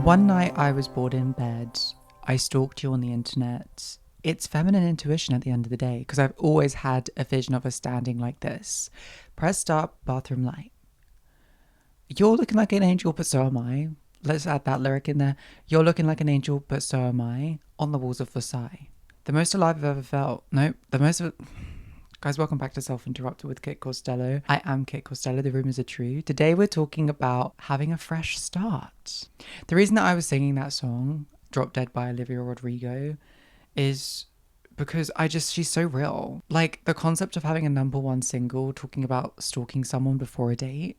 One night I was bored in bed. I stalked you on the internet. It's feminine intuition at the end of the day, because I've always had a vision of us standing like this. Pressed up, bathroom light. You're looking like an angel, but so am I. Let's add that lyric in there. You're looking like an angel, but so am I. On the walls of Versailles. The most alive I've ever felt. Nope, the most... Guys, welcome back to Self-Interrupted with Kit Costello. I am Kit Costello, the rumours are true. Today we're talking about having a fresh start. The reason that I was singing that song, Drop Dead by Olivia Rodrigo, is because she's so real. Like, the concept of having a number one single talking about stalking someone before a date,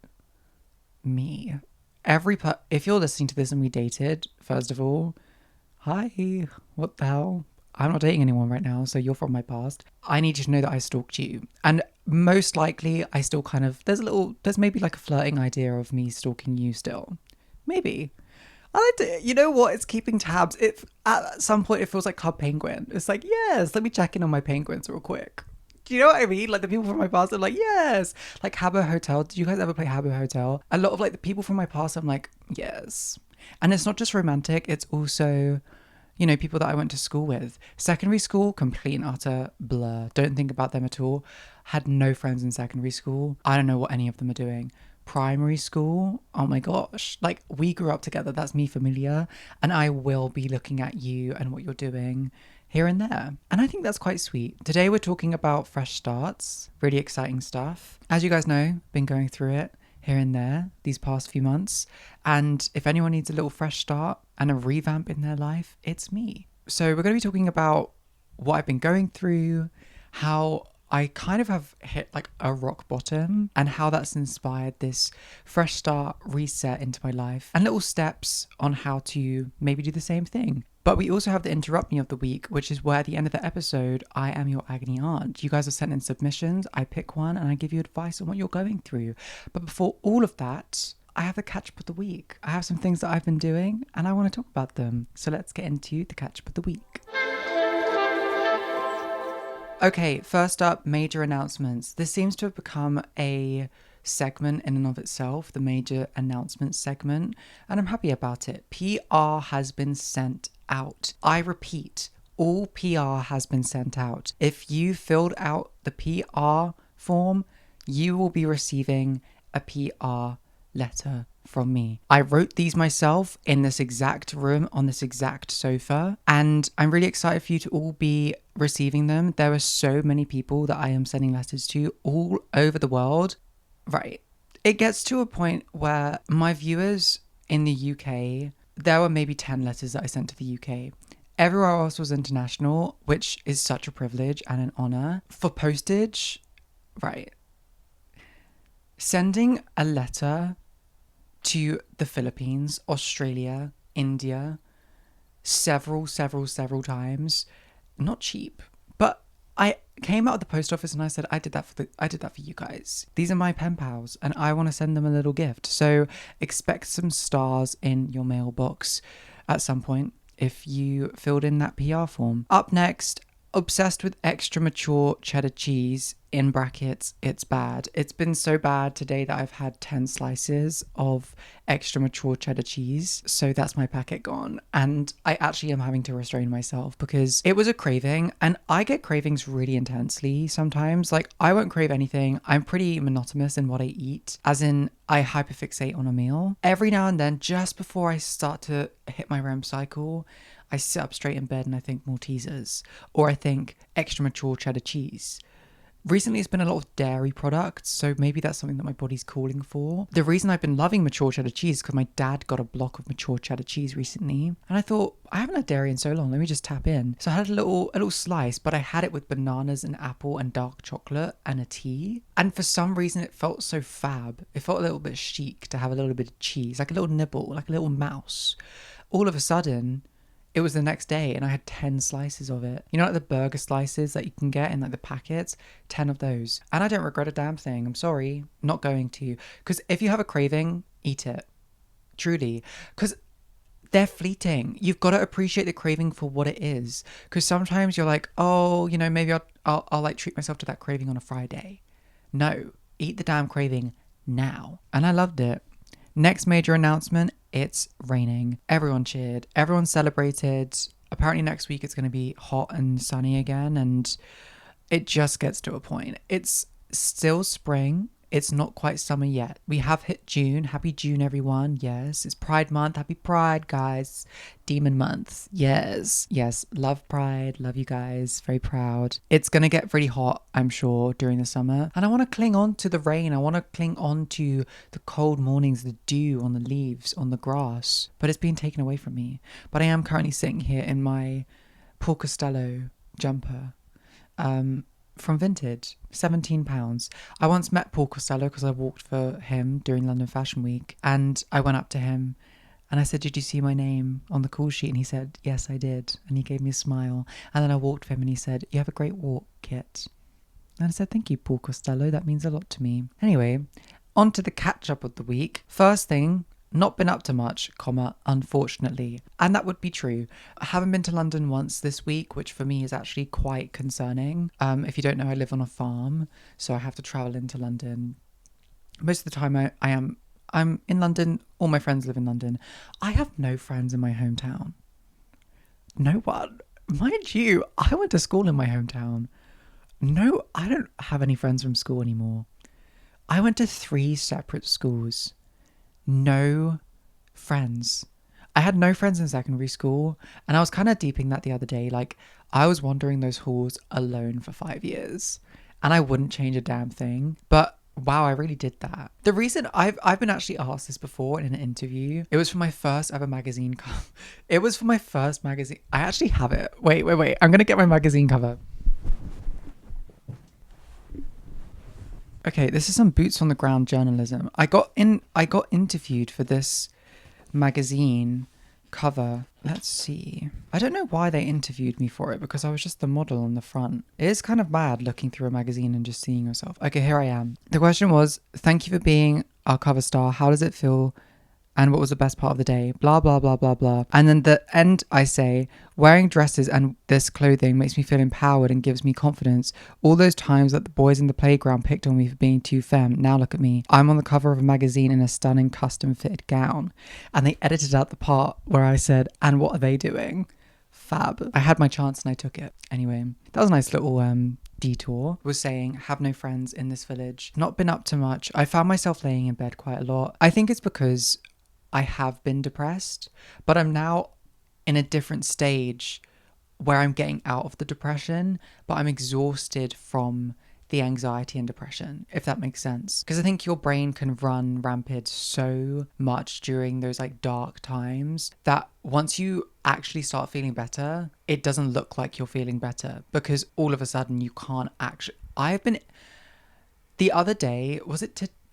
me. If you're listening to this and we dated, first of all, hi, what the hell? I'm not dating anyone right now, so you're from my past. I need you to know that I stalked you. And most likely, I still kind of, there's maybe like a flirting idea of me stalking you still. Maybe. I like to, you know what? It's keeping tabs. At some point, it feels like Club Penguin. It's like, yes, let me check in on my penguins real quick. Do you know what I mean? Like, the people from my past are like, yes. Like Habbo Hotel. Did you guys ever play Habbo Hotel? A lot of like the people from my past, I'm like, yes. And it's not just romantic. It's also... you know, people that I went to school with. Secondary school, complete and utter blur. Don't think about them at all. Had no friends in secondary school. I don't know what any of them are doing. Primary school, oh my gosh. Like, we grew up together. That's me familiar. And I will be looking at you and what you're doing here and there. And I think that's quite sweet. Today we're talking about fresh starts. Really exciting stuff. As you guys know, been going through it here and there these past few months. And if anyone needs a little fresh start and a revamp in their life, it's me. So we're going to be talking about what I've been going through, how I kind of have hit like a rock bottom, and how that's inspired this fresh start reset into my life, and little steps on how to maybe do the same thing. But we also have the interrupt me of the week, which is where at the end of the episode, I am your agony aunt. You guys have sent in submissions, I pick one, and I give you advice on what you're going through. But before all of that, I have the catch up of the week. I have some things that I've been doing, and I want to talk about them. So let's get into the catch up of the week. Okay, first up, major announcements. This seems to have become a segment in and of itself, the major announcements segment, and I'm happy about it. PR has been sent out. I repeat, all PR has been sent out. If you filled out the PR form, you will be receiving a PR letter from me. I wrote these myself in this exact room on this exact sofa, and I'm really excited for you to all be receiving them. There are so many people that I am sending letters to all over the world. Right. It gets to a point where my viewers in the UK, there were maybe 10 letters that I sent to the UK. Everywhere else was international, which is such a privilege and an honor. For postage, right. Sending a letter to the Philippines, Australia, India, several times, not cheap, but I came out of the post office and I said, I did that for you guys. These are my pen pals and I want to send them a little gift. So expect some stars in your mailbox at some point if you filled in that PR form. Up next, obsessed with extra mature cheddar cheese, in brackets, it's bad. It's been so bad today that I've had 10 slices of extra mature cheddar cheese. So that's my packet gone. And I actually am having to restrain myself because it was a craving, and I get cravings really intensely sometimes. Like, I won't crave anything. I'm pretty monotonous in what I eat, as in I hyperfixate on a meal. Every now and then, just before I start to hit my REM cycle, I sit up straight in bed and I think Maltesers, or I think extra mature cheddar cheese. Recently, it's been a lot of dairy products, so maybe that's something that my body's calling for. The reason I've been loving mature cheddar cheese is because my dad got a block of mature cheddar cheese recently, and I thought, I haven't had dairy in so long, let me just tap in. So I had a little slice, but I had it with bananas and apple and dark chocolate and a tea. And for some reason, it felt so fab. It felt a little bit chic to have a little bit of cheese, like a little nibble, like a little mouse. All of a sudden, it was the next day and I had 10 slices of it. You know, like the burger slices that you can get in like the packets? 10 of those. And I don't regret a damn thing. I'm sorry. Not going to. Because if you have a craving, eat it. Truly. Because they're fleeting. You've got to appreciate the craving for what it is. Because sometimes you're like, oh, you know, maybe I'll like treat myself to that craving on a Friday. No. Eat the damn craving now. And I loved it. Next major announcement it's raining. Everyone cheered. Everyone celebrated. Apparently next week it's going to be hot and sunny again, and it just gets to a point. It's still spring. It's not quite summer yet. We have hit June. Happy June, everyone. Yes, it's Pride Month. Happy Pride, guys. Demon Month. Yes. Yes. Love Pride. Love you guys. Very proud. It's going to get really hot, I'm sure, during the summer. And I want to cling on to the rain. I want to cling on to the cold mornings, the dew on the leaves, on the grass. But it's been taken away from me. But I am currently sitting here in my Paul Costello jumper. From Vintage, £17. I once met Paul Costello because I walked for him during London Fashion Week, and I went up to him and I said, "Did you see my name on the call sheet?" And he said, "Yes, I did." And he gave me a smile. And then I walked for him and he said, "You have a great walk, Kit." And I said, "Thank you, Paul Costello. That means a lot to me." Anyway, on to the catch up of the week. First thing, not been up to much, unfortunately. And that would be true. I haven't been to London once this week, which for me is actually quite concerning. If you don't know, I live on a farm, so I have to travel into London. Most of the time I'm in London. All my friends live in London. I have no friends in my hometown. No one. Mind you, I went to school in my hometown. No, I don't have any friends from school anymore. I went to 3 separate schools. No friends. I had no friends in secondary school, and I was kind of deeping that the other day. Like, I was wandering those halls alone for 5 years, and I wouldn't change a damn thing. But wow, I really did that. The reason I've been actually asked this before in an interview. It was for my first ever magazine cover. It was for my first magazine. I actually have it. Wait. I'm gonna get my magazine cover. Okay, this is some boots on the ground journalism. I got interviewed for this magazine cover. Let's see. I don't know why they interviewed me for it, because I was just the model on the front. It is kind of bad looking through a magazine and just seeing yourself. Okay, here I am. The question was, "Thank you for being our cover star. How does it feel? And what was the best part of the day?" Blah, blah, blah, blah, blah. And then the end, I say, "Wearing dresses and this clothing makes me feel empowered and gives me confidence. All those times that the boys in the playground picked on me for being too femme. Now look at me. I'm on the cover of a magazine in a stunning custom fitted gown." And they edited out the part where I said, "And what are they doing?" Fab. I had my chance and I took it. Anyway, that was a nice little detour. Was saying, have no friends in this village. Not been up to much. I found myself laying in bed quite a lot. I think it's because I have been depressed, but I'm now in a different stage where I'm getting out of the depression, but I'm exhausted from the anxiety and depression, if that makes sense. Because I think your brain can run rampant so much during those like dark times that once you actually start feeling better, it doesn't look like you're feeling better, because all of a sudden you can't actually. The other day, it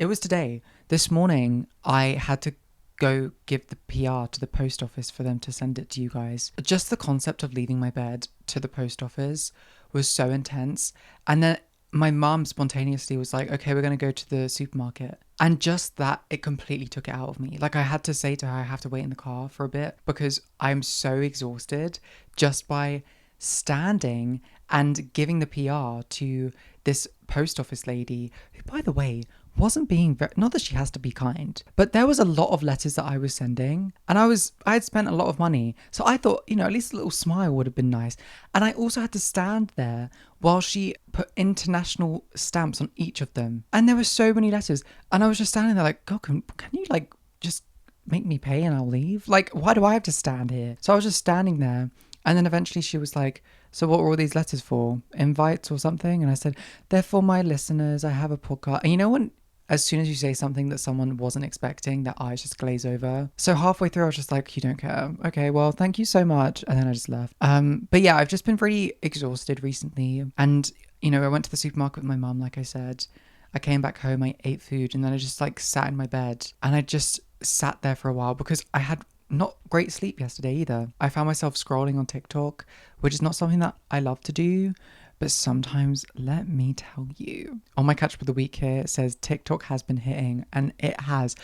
was today, this morning, I had to go give the PR to the post office for them to send it to you guys. Just the concept of leaving my bed to the post office was so intense. And then my mum spontaneously was like, "Okay, we're going to go to the supermarket." And just that, it completely took it out of me. Like, I had to say to her, I have to wait in the car for a bit because I'm so exhausted just by standing and giving the PR to this post office lady, who, by the way, wasn't being not that she has to be kind, but there was a lot of letters that I was sending, and I had spent a lot of money, so I thought, at least a little smile would have been nice. And I also had to stand there while she put international stamps on each of them, and there were so many letters, and I was just standing there like, "God, can you like just make me pay and I'll leave? Like, why do I have to stand here?" So I was just standing there. And then eventually she was like, "So what were all these letters for? Invites or something?" And I said, "They're for my listeners. I have a podcast." And when as soon as you say something that someone wasn't expecting, their eyes just glaze over. So halfway through, I was just like, "You don't care. Okay, well, thank you so much." And then I just left. But yeah, I've just been really exhausted recently. And, I went to the supermarket with my mum, like I said. I came back home, I ate food, and then I just like sat in my bed. And I just sat there for a while because I had not great sleep yesterday either. I found myself scrolling on TikTok, which is not something that I love to do. But sometimes, let me tell you, on my catch up of the week here, it says TikTok has been hitting, and it has.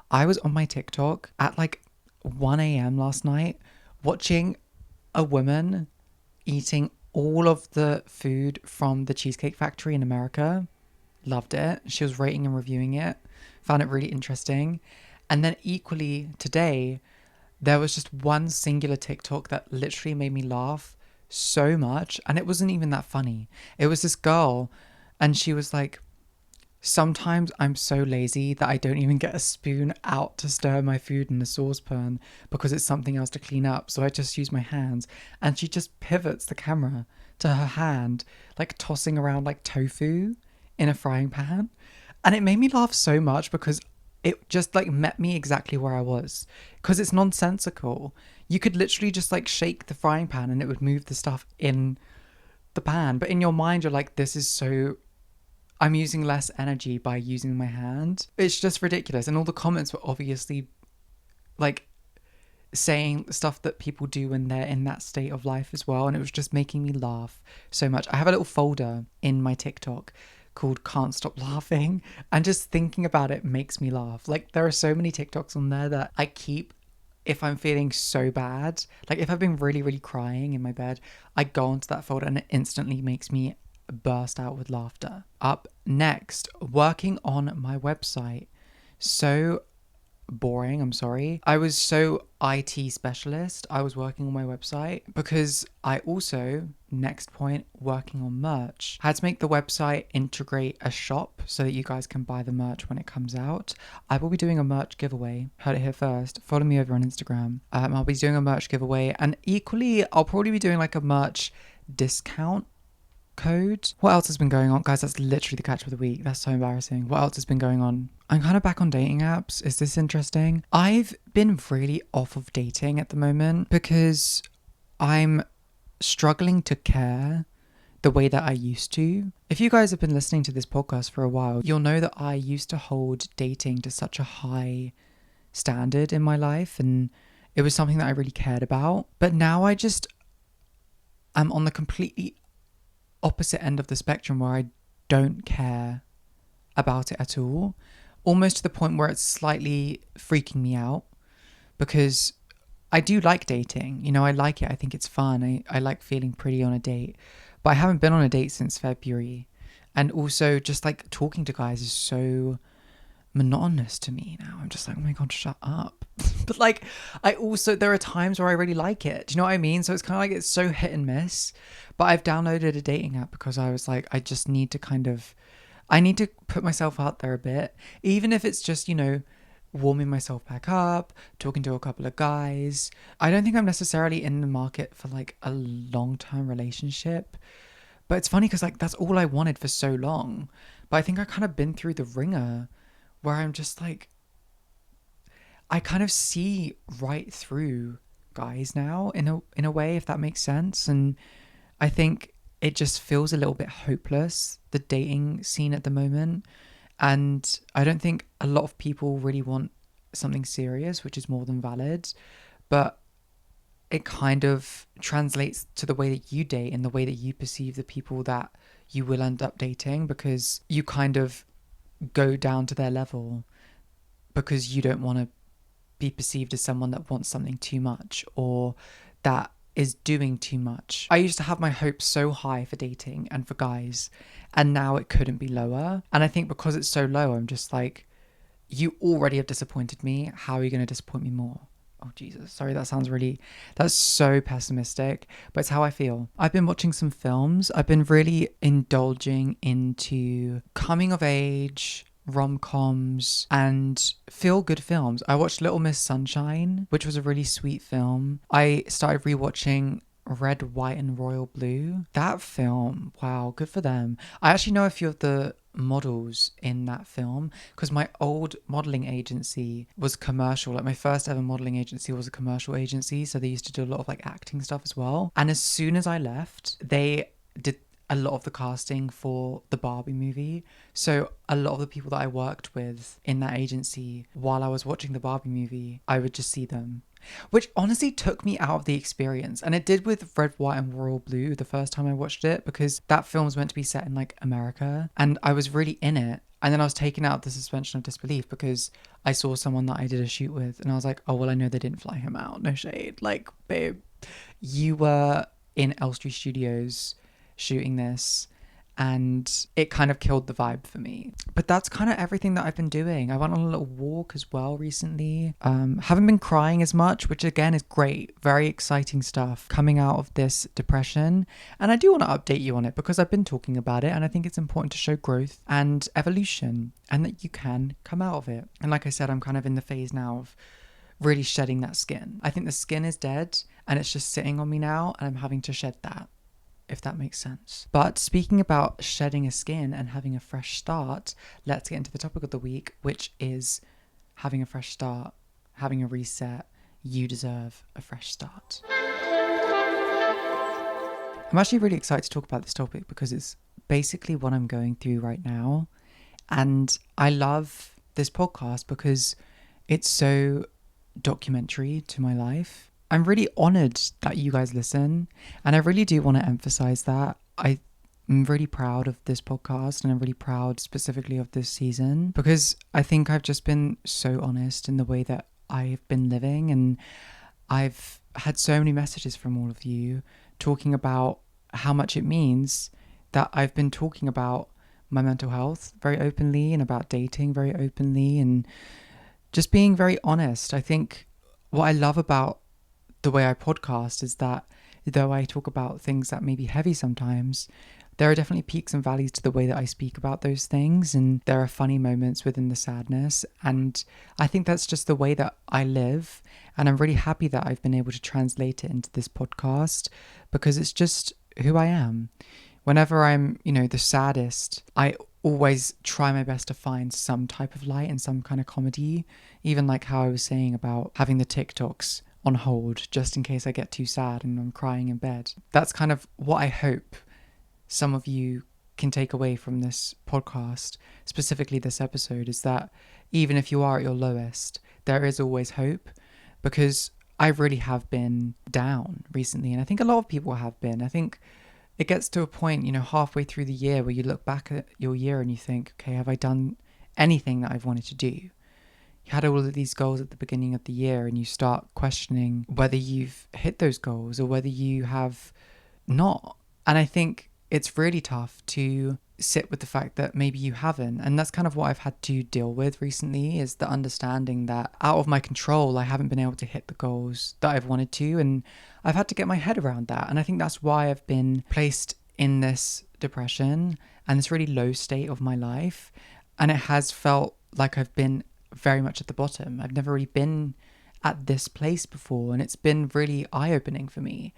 I was on my TikTok at like 1 a.m. last night watching a woman eating all of the food from the Cheesecake Factory in America. Loved it. She was rating and reviewing it. Found it really interesting. And then equally today, there was just one singular TikTok that literally made me laugh so much. And it wasn't even that funny. It was this girl, and she was like, sometimes I'm so lazy that I don't even get a spoon out to stir my food in the saucepan because it's something else to clean up. So I just use my hands. And she just pivots the camera to her hand, like tossing around like tofu in a frying pan. And it made me laugh so much because it just like met me exactly where I was, because it's nonsensical. You could literally just like shake the frying pan and it would move the stuff in the pan. But in your mind, you're like, this is so, I'm using less energy by using my hand. It's just ridiculous. And all the comments were obviously like saying stuff that people do when they're in that state of life as well. And it was just making me laugh so much. I have a little folder in my TikTok called Can't Stop Laughing, and just thinking about it makes me laugh. Like, there are so many TikToks on there that I keep if I'm feeling so bad. Like, if I've been really, really crying in my bed, I go onto that folder and it instantly makes me burst out with laughter. Up next, working on my website. So boring, I'm sorry. I was so IT specialist. I was working on my website because I also, next point, working on merch. I had to make the website integrate a shop so that you guys can buy the merch when it comes out. I will be doing a merch giveaway. Heard it here first. Follow me over on Instagram. I'll be doing a merch giveaway, and equally, I'll probably be doing like a merch discount code. What else has been going on? Guys, that's literally the catch of the week. That's so embarrassing. What else has been going on? I'm kind of back on dating apps. Is this interesting? I've been really off of dating at the moment because I'm struggling to care the way that I used to. If you guys have been listening to this podcast for a while, you'll know that I used to hold dating to such a high standard in my life, and it was something that I really cared about. But now I'm on the completely opposite end of the spectrum where I don't care about it at all, almost to the point where it's slightly freaking me out, because I do like dating. You know, I like it. I think it's fun. I like feeling pretty on a date, but I haven't been on a date since February. And also just like talking to guys is so monotonous to me now. I'm just like, oh my God, shut up. But like, there are times where I really like it. Do you know what I mean? So it's kind of like, it's so hit and miss. But I've downloaded a dating app because I was like, I just need to I need to put myself out there a bit, even if it's just, you know, warming myself back up, talking to a couple of guys. I don't think I'm necessarily in the market for like a long-term relationship. But it's funny because like, that's all I wanted for so long. But I think I kind of been through the ringer where I'm just like, I kind of see right through guys now in a way, if that makes sense. And I think it just feels a little bit hopeless, the dating scene at the moment. And I don't think a lot of people really want something serious, which is more than valid. But it kind of translates to the way that you date and the way that you perceive the people that you will end up dating, because you kind of go down to their level because you don't want to be perceived as someone that wants something too much or that is doing too much. I used to have my hopes so high for dating and for guys, and now it couldn't be lower. And I think because it's so low, I'm just like, you already have disappointed me. How are you going to disappoint me more? Oh, Jesus. Sorry, that's so pessimistic, but it's how I feel. I've been watching some films. I've been really indulging into coming of age, rom-coms, and feel-good films. I watched Little Miss Sunshine, which was a really sweet film. I started rewatching Red, White and Royal Blue. That film, wow, good for them. I actually know a few of the models in that film because my old modeling agency was commercial. Like, my first ever modeling agency was a commercial agency, so they used to do a lot of like acting stuff as well. And as soon as I left, they did a lot of the casting for the Barbie movie. So a lot of the people that I worked with in that agency while I was watching the Barbie movie, I would just see them, which honestly took me out of the experience. And it did with Red, White and Royal Blue the first time I watched it, because that film was meant to be set in like America and I was really in it. And then I was taken out of the suspension of disbelief because I saw someone that I did a shoot with and I was like, oh, well, I know they didn't fly him out. No shade. Like, babe, you were in Elstree Studios shooting this and it kind of killed the vibe for me. But that's kind of everything that I've been doing. I went on a little walk as well recently. Haven't been crying as much, which again is great. Very exciting stuff coming out of this depression. And I do want to update you on it because I've been talking about it, and I think it's important to show growth and evolution and that you can come out of it. And like I said, I'm kind of in the phase now of really shedding that skin. I think the skin is dead and it's just sitting on me now, and I'm having to shed that, if that makes sense. But speaking about shedding a skin and having a fresh start, let's get into the topic of the week, which is having a fresh start, having a reset. You deserve a fresh start. I'm actually really excited to talk about this topic because it's basically what I'm going through right now. And I love this podcast because it's so documentary to my life. I'm really honored that you guys listen, and I really do want to emphasize that. I'm really proud of this podcast, and I'm really proud specifically of this season because I think I've just been so honest in the way that I've been living, and I've had so many messages from all of you talking about how much it means that I've been talking about my mental health very openly and about dating very openly and just being very honest. I think what I love about the way I podcast is that though I talk about things that may be heavy sometimes, there are definitely peaks and valleys to the way that I speak about those things, and there are funny moments within the sadness, and I think that's just the way that I live, and I'm really happy that I've been able to translate it into this podcast because it's just who I am. Whenever I'm, the saddest, I always try my best to find some type of light and some kind of comedy, even like how I was saying about having the TikToks on hold just in case I get too sad and I'm crying in bed. That's kind of what I hope some of you can take away from this podcast, specifically this episode, is that even if you are at your lowest, there is always hope, because I really have been down recently, and I think a lot of people have been. I think it gets to a point, halfway through the year where you look back at your year and you think, okay, have I done anything that I've wanted to do? You had all of these goals at the beginning of the year and you start questioning whether you've hit those goals or whether you have not. And I think it's really tough to sit with the fact that maybe you haven't. And that's kind of what I've had to deal with recently, is the understanding that out of my control, I haven't been able to hit the goals that I've wanted to. And I've had to get my head around that. And I think that's why I've been placed in this depression and this really low state of my life. And it has felt like I've been very much at the bottom. I've never really been at this place before. And it's been really eye-opening for me.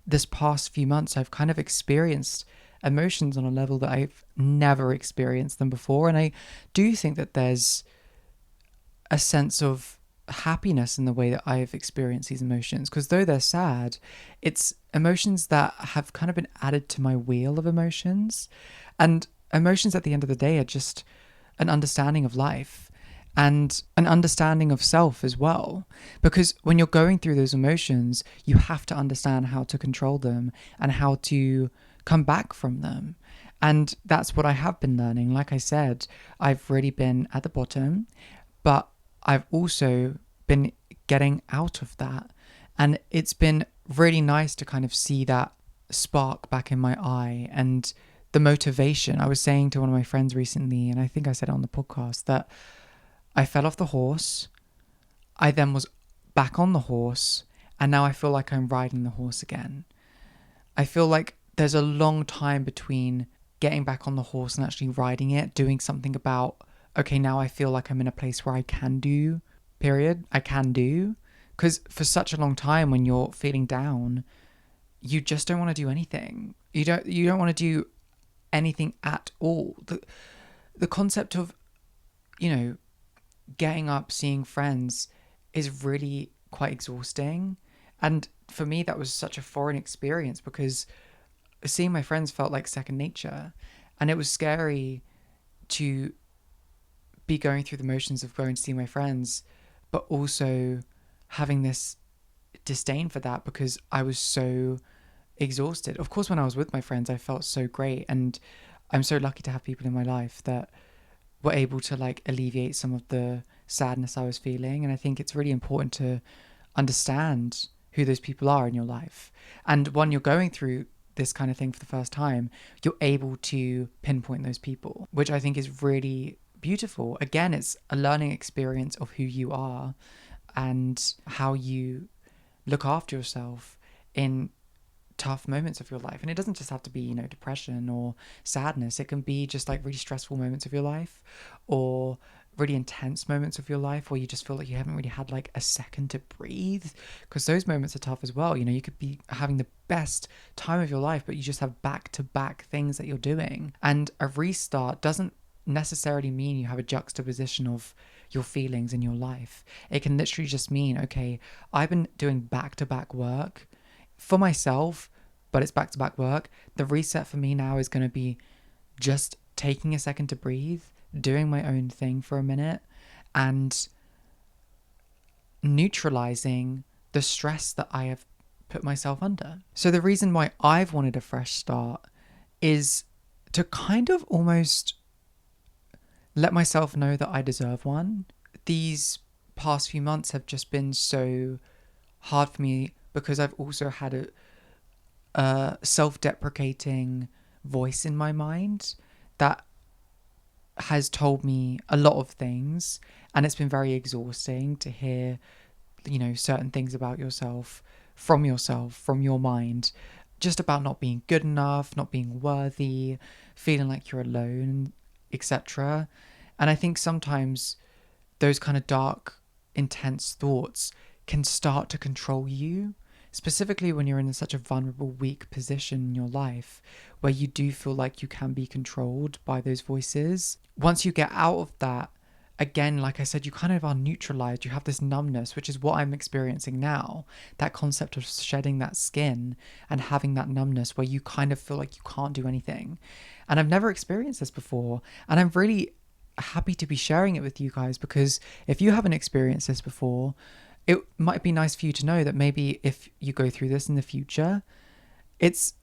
This past few months, I've kind of experienced emotions on a level that I've never experienced them before. And I do think that there's a sense of happiness in the way that I've experienced these emotions, because though they're sad, it's emotions that have kind of been added to my wheel of emotions. And emotions at the end of the day are just an understanding of life and an understanding of self as well. Because when you're going through those emotions, you have to understand how to control them and how to come back from them. And that's what I have been learning. Like I said, I've really been at the bottom, but I've also been getting out of that. And it's been really nice to kind of see that spark back in my eye and the motivation. I was saying to one of my friends recently, and I think I said it on the podcast, that I fell off the horse. I then was back on the horse, and now I feel like I'm riding the horse again. I feel like there's a long time between getting back on the horse and actually riding it, doing something about, okay, now I feel like I'm in a place where I can do, period. I can do. Because for such a long time when you're feeling down, you just don't want to do anything. You don't want to do anything at all. The concept of, getting up, seeing friends is really quite exhausting. And for me, that was such a foreign experience because seeing my friends felt like second nature. And it was scary to be going through the motions of going to see my friends, but also having this disdain for that because I was so exhausted. Of course, when I was with my friends, I felt so great. And I'm so lucky to have people in my life that were able to alleviate some of the sadness I was feeling. And I think it's really important to understand who those people are in your life. And when you're going through this kind of thing for the first time, you're able to pinpoint those people, which I think is really beautiful. Again, it's a learning experience of who you are and how you look after yourself in tough moments of your life. And it doesn't just have to be, depression or sadness. It can be just like really stressful moments of your life, or really intense moments of your life where you just feel like you haven't really had like a second to breathe, because those moments are tough as well. You could be having the best time of your life, but you just have back-to-back things that you're doing. And a restart doesn't necessarily mean you have a juxtaposition of your feelings in your life. It can literally just mean, okay, I've been doing back-to-back work for myself, but it's back-to-back work. The reset for me now is going to be just taking a second to breathe, doing my own thing for a minute, and neutralizing the stress that I have put myself under. So the reason why I've wanted a fresh start is to kind of almost let myself know that I deserve one. These past few months have just been so hard for me because I've also had a self-deprecating voice in my mind that has told me a lot of things, and it's been very exhausting to hear, certain things about yourself, from your mind, just about not being good enough, not being worthy, feeling like you're alone, etc. And I think sometimes those kind of dark, intense thoughts can start to control you, specifically when you're in such a vulnerable, weak position in your life where you do feel like you can be controlled by those voices. Once you get out of that, again, like I said, you kind of are neutralized. You have this numbness, which is what I'm experiencing now. That concept of shedding that skin and having that numbness where you kind of feel like you can't do anything. And I've never experienced this before. And I'm really happy to be sharing it with you guys, because if you haven't experienced this before, it might be nice for you to know that maybe if you go through this in the future, it's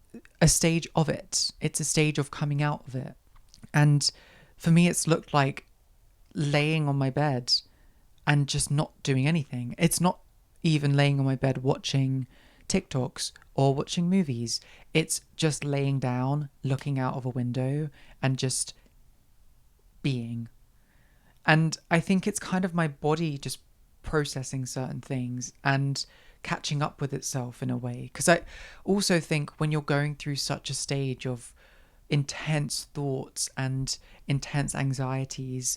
a stage of it. It's a stage of coming out of it. And for me, it's looked like laying on my bed and just not doing anything. It's not even laying on my bed watching TikToks or watching movies. It's just laying down, looking out of a window and just being. And I think it's kind of my body just processing certain things and catching up with itself in a way. Because I also think when you're going through such a stage of intense thoughts and intense anxieties,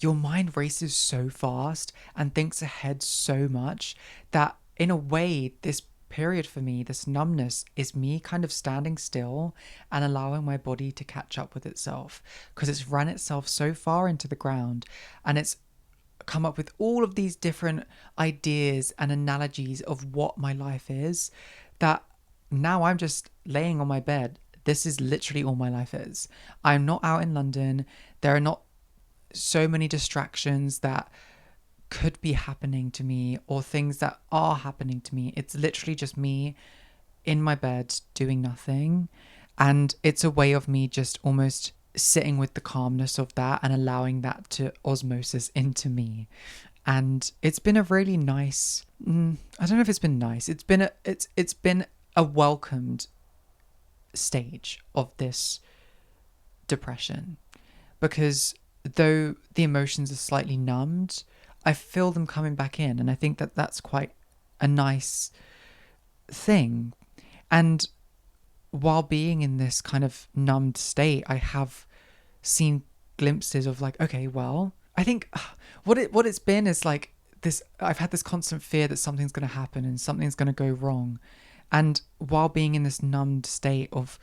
your mind races so fast and thinks ahead so much that in a way, this period for me, this numbness, is me kind of standing still and allowing my body to catch up with itself, because it's run itself so far into the ground and it's come up with all of these different ideas and analogies of what my life is, that now I'm just laying on my bed. This is literally all my life is. I'm not out in London. There are not so many distractions that could be happening to me or things that are happening to me. It's literally just me in my bed doing nothing. And it's a way of me just almost sitting with the calmness of that and allowing that to osmosis into me. And it's been a really nice, I don't know if it's been nice. It's been a welcomed stage of this depression, because though the emotions are slightly numbed, I feel them coming back in. And I think that that's quite a nice thing. And while being in this kind of numbed state, I have seen glimpses of like, okay, well, I think what it's been is like this, I've had this constant fear that something's going to happen and something's going to go wrong. And while being in this numbed state of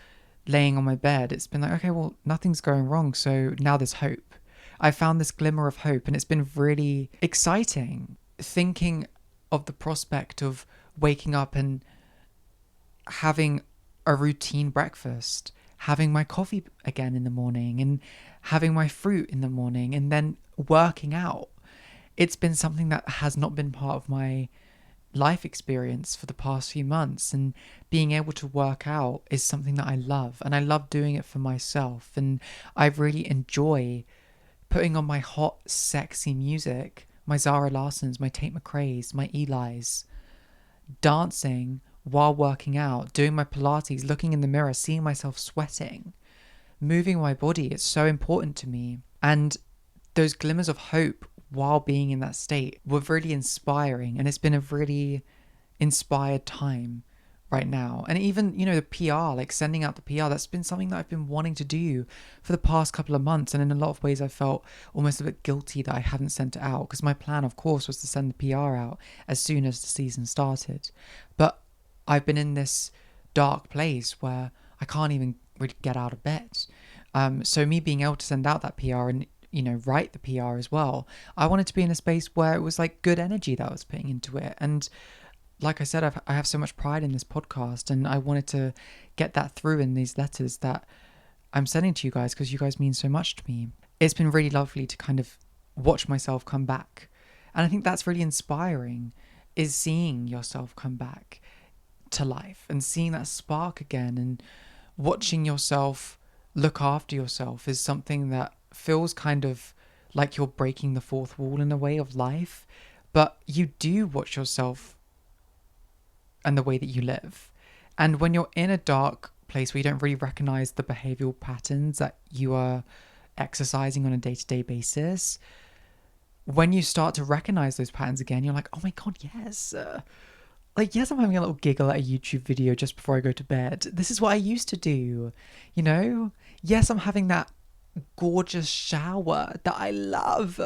laying on my bed, it's been like, okay, well, nothing's going wrong. So now there's hope. I found this glimmer of hope, and it's been really exciting thinking of the prospect of waking up and having a routine breakfast, having my coffee again in the morning and having my fruit in the morning, and then working out. It's been something that has not been part of my life experience for the past few months, and being able to work out is something that I love, and I love doing it for myself. And I really enjoy putting on my hot, sexy music, my Zara Larsons, my Tate McRae's, my Eli's, dancing while working out, doing my Pilates, looking in the mirror, seeing myself sweating, moving my body. It's so important to me. And those glimmers of hope while being in that state were really inspiring. And it's been a really inspired time right now. And even, the PR, like sending out the PR, that's been something that I've been wanting to do for the past couple of months. And in a lot of ways, I felt almost a bit guilty that I hadn't sent it out, because my plan, of course, was to send the PR out as soon as the season started. But I've been in this dark place where I can't even really get out of bed. So me being able to send out that PR and write the PR as well, I wanted to be in a space where it was like good energy that I was putting into it. And like I said, I have so much pride in this podcast, and I wanted to get that through in these letters that I'm sending to you guys, because you guys mean so much to me. It's been really lovely to kind of watch myself come back. And I think that's really inspiring, is seeing yourself come back to life and seeing that spark again, and watching yourself look after yourself is something that feels kind of like you're breaking the fourth wall in a way of life. But you do watch yourself and the way that you live. And when you're in a dark place where you don't really recognize the behavioral patterns that you are exercising on a day-to-day basis, when you start to recognize those patterns again, you're like, oh my God, yes. Yes, I'm having a little giggle at a YouTube video just before I go to bed. This is what I used to do, Yes, I'm having that gorgeous shower that I love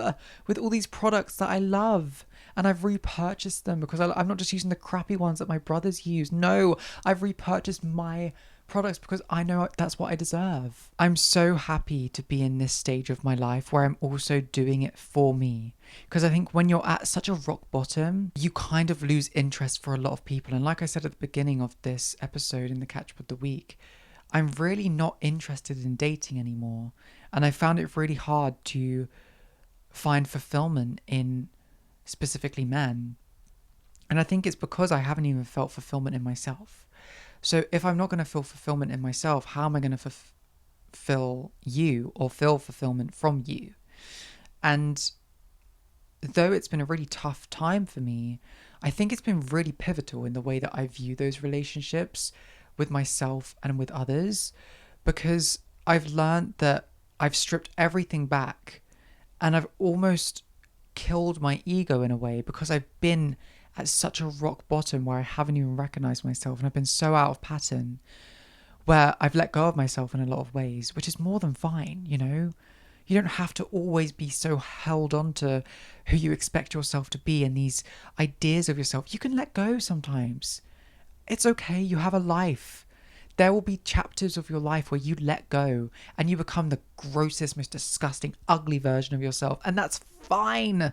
with all these products that I love. And I've repurchased them because I'm not just using the crappy ones that my brothers use. No, I've repurchased my products because I know that's what I deserve. I'm so happy to be in this stage of my life where I'm also doing it for me. Because I think when you're at such a rock bottom, you kind of lose interest for a lot of people. And like I said at the beginning of this episode in the Catch Up of the Week, I'm really not interested in dating anymore. And I found it really hard to find fulfillment in specifically men. And I think it's because I haven't even felt fulfillment in myself. So if I'm not going to feel fulfillment in myself, how am I going to fulfill you or feel fulfillment from you? And though it's been a really tough time for me, I think it's been really pivotal in the way that I view those relationships with myself and with others, because I've learned that I've stripped everything back and I've almost killed my ego in a way, because I've been at such a rock bottom where I haven't even recognized myself, and I've been so out of pattern where I've let go of myself in a lot of ways, which is more than fine. You don't have to always be so held on to who you expect yourself to be and these ideas of yourself. You can let go sometimes. It's okay. You have a life. There will be chapters of your life where you let go and you become the grossest, most disgusting, ugly version of yourself. And that's fine.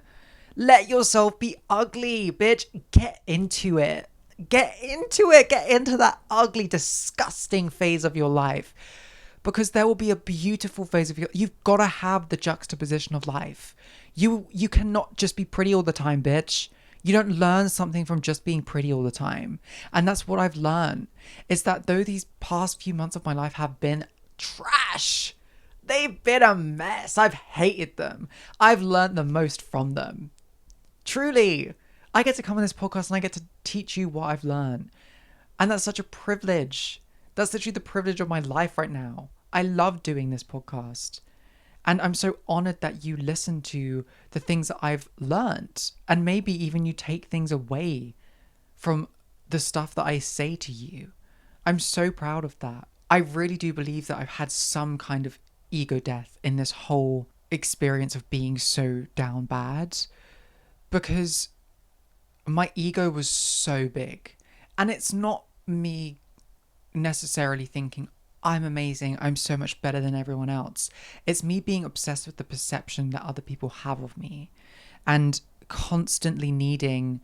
Let yourself be ugly, bitch. Get into it. Get into it. Get into that ugly, disgusting phase of your life. Because there will be a beautiful phase of you've got to have the juxtaposition of life. You cannot just be pretty all the time, bitch. You don't learn something from just being pretty all the time. And that's what I've learned, is that though these past few months of my life have been trash, they've been a mess. I've hated them. I've learned the most from them. Truly, I get to come on this podcast and I get to teach you what I've learned. And that's such a privilege. That's literally the privilege of my life right now. I love doing this podcast. And I'm so honored that you listen to the things that I've learned. And maybe even you take things away from the stuff that I say to you. I'm so proud of that. I really do believe that I've had some kind of ego death in this whole experience of being so down bad. Because my ego was so big. And it's not me necessarily thinking, I'm amazing, I'm so much better than everyone else. It's me being obsessed with the perception that other people have of me and constantly needing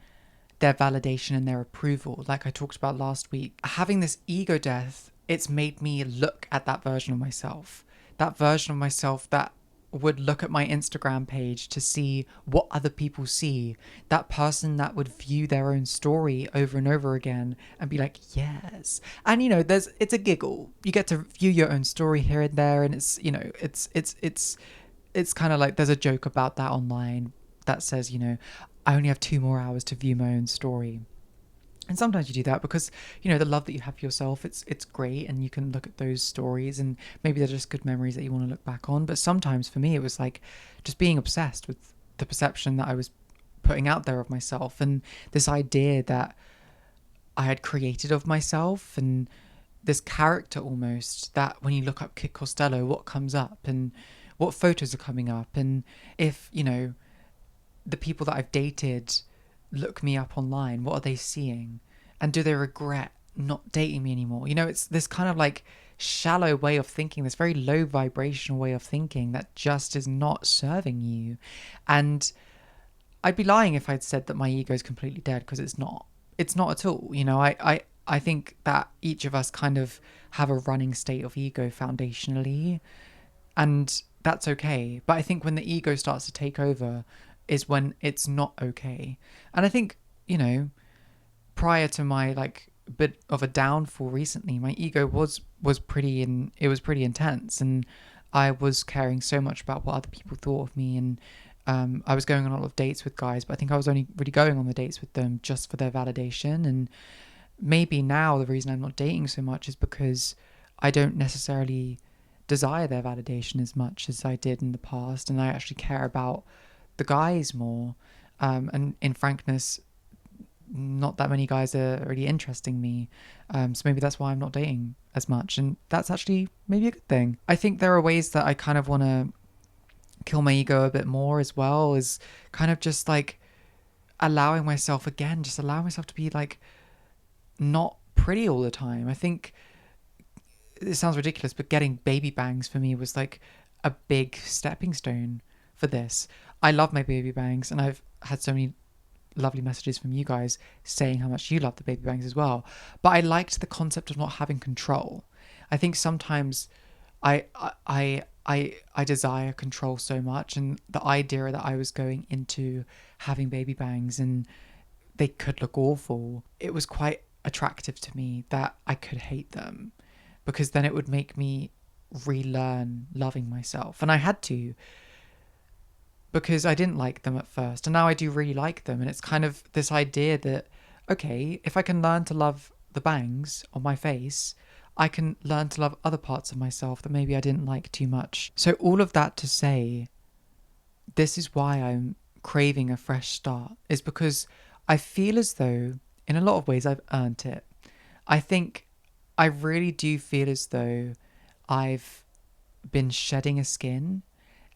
their validation and their approval. Like I talked about last week, having this ego death, it's made me look at that version of myself that would look at my Instagram page to see what other people see. That person that would view their own story over and over again and be like, yes. And it's a giggle. You get to view your own story here and there, and it's kind of like there's a joke about that online that says, I only have 2 more hours to view my own story. And sometimes you do that because, the love that you have for yourself, it's great, and you can look at those stories and maybe they're just good memories that you want to look back on. But sometimes for me, it was like just being obsessed with the perception that I was putting out there of myself, and this idea that I had created of myself, and this character almost that when you look up Kit Costello, what comes up and what photos are coming up. And if, the people that I've dated look me up online, what are they seeing? And do they regret not dating me anymore? It's this kind of like shallow way of thinking, this very low vibrational way of thinking that just is not serving you. And I'd be lying if I'd said that my ego is completely dead, because it's not. It's not at all. I think that each of us kind of have a running state of ego foundationally, and that's okay. But I think when the ego starts to take over is when it's not okay. And I think, prior to my like bit of a downfall recently, my ego was it was pretty intense, and I was caring so much about what other people thought of me. And I was going on a lot of dates with guys, but I think I was only really going on the dates with them just for their validation. And maybe now the reason I'm not dating so much is because I don't necessarily desire their validation as much as I did in the past, and I actually care about the guys more. And in frankness, not that many guys are really interesting me. So maybe that's why I'm not dating as much, and that's actually maybe a good thing. I think there are ways that I kind of want to kill my ego a bit more, as well as kind of just like allowing myself to be like not pretty all the time. I think it sounds ridiculous, but getting baby bangs for me was like a big stepping stone for this. I love my baby bangs, and I've had so many lovely messages from you guys saying how much you love the baby bangs as well. But I liked the concept of not having control. I think sometimes I desire control so much, and the idea that I was going into having baby bangs and they could look awful, it was quite attractive to me that I could hate them, because then it would make me relearn loving myself. And I had to, because I didn't like them at first, and now I do really like them. And it's kind of this idea that, okay, if I can learn to love the bangs on my face, I can learn to love other parts of myself that maybe I didn't like too much. So all of that to say, this is why I'm craving a fresh start, is because I feel as though in a lot of ways I've earned it. I think I really do feel as though I've been shedding a skin,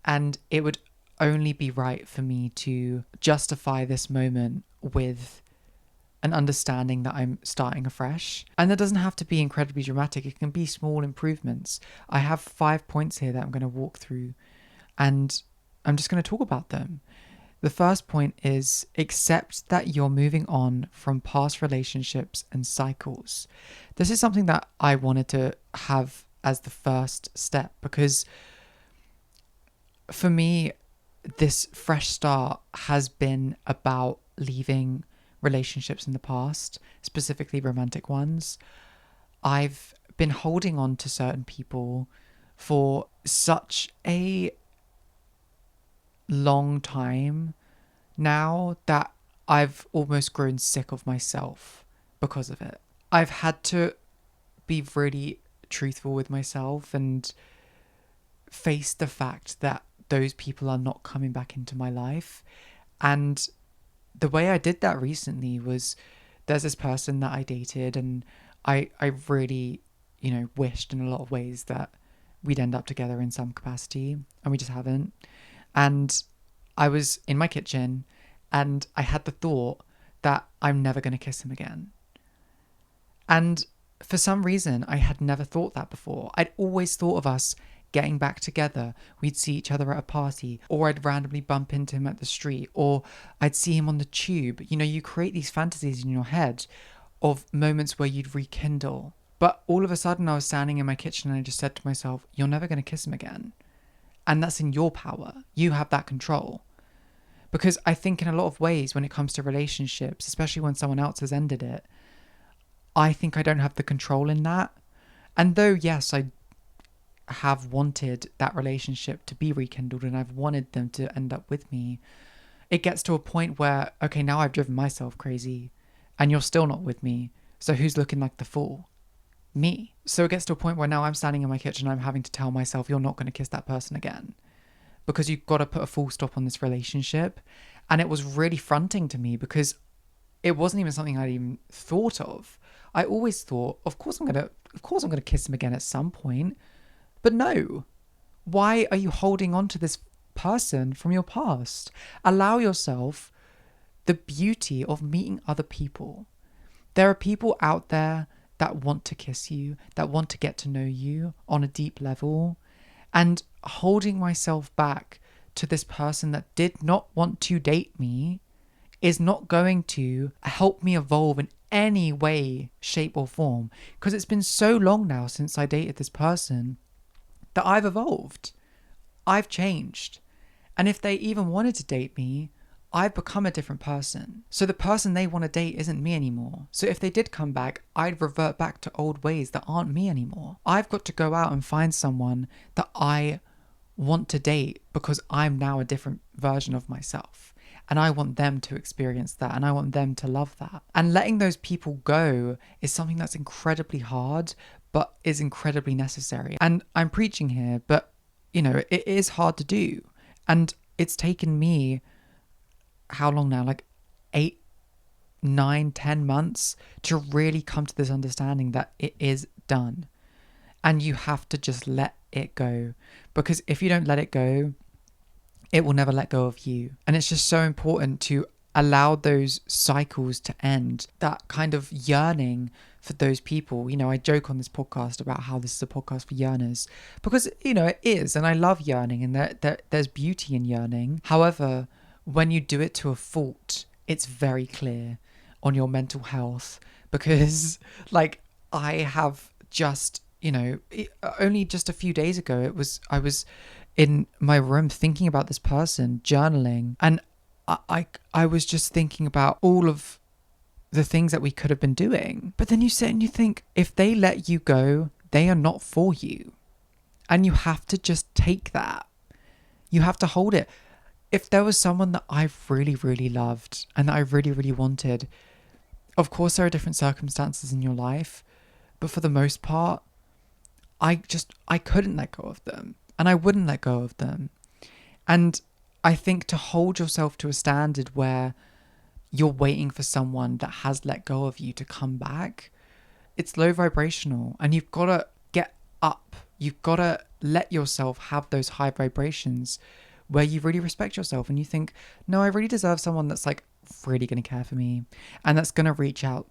and it would only be right for me to justify this moment with an understanding that I'm starting afresh. And that doesn't have to be incredibly dramatic. It can be small improvements. I have 5 points here that I'm going to walk through, and I'm just going to talk about them. The first point is accept that you're moving on from past relationships and cycles. This is something that I wanted to have as the first step, because for me, this fresh start has been about leaving relationships in the past, specifically romantic ones. I've been holding on to certain people for such a long time now that I've almost grown sick of myself because of it. I've had to be really truthful with myself and face the fact that those people are not coming back into my life. And the way I did that recently was, there's this person that I dated, and I really, wished in a lot of ways that we'd end up together in some capacity, and we just haven't. And I was in my kitchen, and I had the thought that I'm never going to kiss him again. And for some reason, I had never thought that before. I'd always thought of us getting back together. We'd see each other at a party, or I'd randomly bump into him at the street, or I'd see him on the tube. You create these fantasies in your head of moments where you'd rekindle. But all of a sudden I was standing in my kitchen, and I just said to myself, you're never going to kiss him again. And that's in your power. You have that control. Because I think in a lot of ways, when it comes to relationships, especially when someone else has ended it, I think I don't have the control in that. And though, yes, I have wanted that relationship to be rekindled, and I've wanted them to end up with me, it gets to a point where, okay, now I've driven myself crazy, and you're still not with me. So who's looking like the fool? Me. So it gets to a point where now I'm standing in my kitchen and I'm having to tell myself, you're not going to kiss that person again, because you've got to put a full stop on this relationship. And it was really fronting to me because it wasn't even something I'd even thought of. I always thought, of course I'm gonna kiss him again at some point. But no. Why are you holding on to this person from your past? Allow yourself the beauty of meeting other people. There are people out there that want to kiss you, that want to get to know you on a deep level. And holding myself back to this person that did not want to date me is not going to help me evolve in any way, shape, or form. Because it's been so long now since I dated this person that I've evolved. I've changed. And if they even wanted to date me, I've become a different person. So the person they want to date isn't me anymore. So if they did come back, I'd revert back to old ways that aren't me anymore. I've got to go out and find someone that I want to date because I'm now a different version of myself. And I want them to experience that, and I want them to love that. And letting those people go is something that's incredibly hard, but is incredibly necessary. And I'm preaching here, but it is hard to do. And it's taken me, how long now? Like 8, 9, 10 months to really come to this understanding that it is done. And you have to just let it go. Because if you don't let it go, it will never let go of you. And it's just so important to allow those cycles to end, that kind of yearning for those people. I joke on this podcast about how this is a podcast for yearners, because, it is. And I love yearning, and there's beauty in yearning. However, when you do it to a fault, it's very clear on your mental health, because I have just, only just a few days ago, I was in my room thinking about this person, journaling, and I was just thinking about all of the things that we could have been doing. But then you sit and you think, if they let you go, they are not for you. And you have to just take that. You have to hold it. If there was someone that I really, really loved and that I really, really wanted, of course there are different circumstances in your life, but for the most part, I couldn't let go of them. And I wouldn't let go of them. And I think to hold yourself to a standard where you're waiting for someone that has let go of you to come back, it's low vibrational. And you've got to get up. You've got to let yourself have those high vibrations where you really respect yourself and you think, no, I really deserve someone that's really going to care for me, and that's going to reach out,